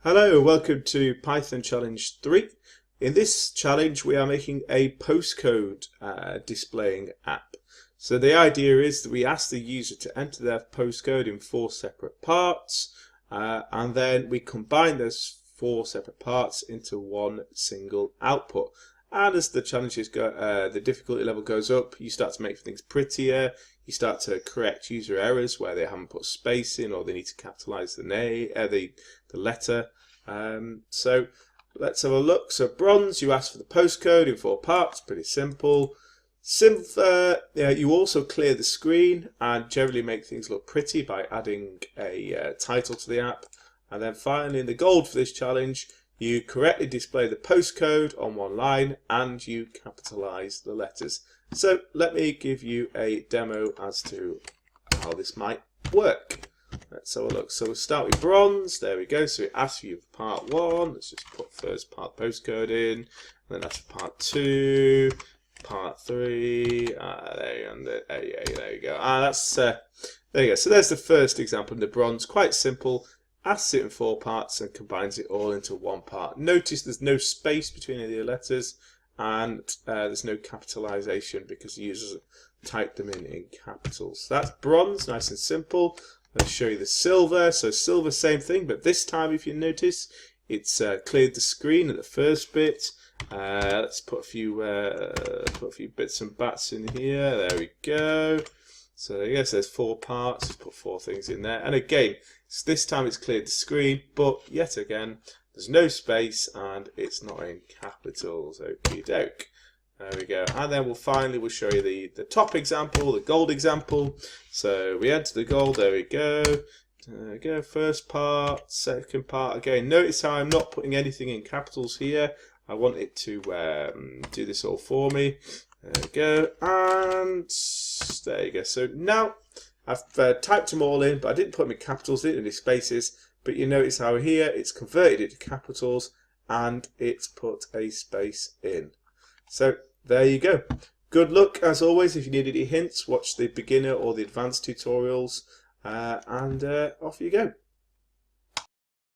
Hello, welcome to Python Challenge 3. In this challenge we are making a postcode displaying app. So the idea is that we ask the user to enter their postcode in 4 separate parts and then we combine those 4 separate parts into one single output. And as the challenges go, the difficulty level goes up, you start to make things prettier, you start to correct user errors where they haven't put space in or they need to capitalize the letter. So let's have a look. So bronze, you ask for the postcode in 4 parts, pretty simple. Silver, you also clear the screen and generally make things look pretty by adding a title to the app. And then finally in the gold for this challenge, you correctly display the postcode on one line and you capitalize the letters. So let me give you a demo as to how this might work. Let's have a look. So we'll start with bronze. There we go. So it asks you for part 1. Let's just put first part postcode in. And then that's part 2, part 3. There you go. There you go. So there's the first example in the bronze. Quite simple. Asks it in 4 parts and combines it all into one part. Notice there's no space between any of the letters and there's no capitalization because the users typed them in capitals. That's bronze, nice and simple. Let's show you the silver. So silver, same thing, but this time if you notice, it's cleared the screen at the first bit. Let's put a few bits and bats in here. There we go. So I guess there's 4 parts. Just put 4 things in there. And again, this time it's cleared the screen, but yet again, there's no space and it's not in capitals. Okie doke. There we go. And then we'll show you the top example, the gold example. So we enter the gold. There we go. There we go. First part, second part. Again, notice how I'm not putting anything in capitals here. I want it to do this all for me. There we go. And there you go. So now I've typed them all in, but I didn't put them in capitals, didn't any spaces. But you notice how here it's converted it to capitals and it's put a space in. So there you go. Good luck as always. If you need any hints, watch the beginner or the advanced tutorials and off you go.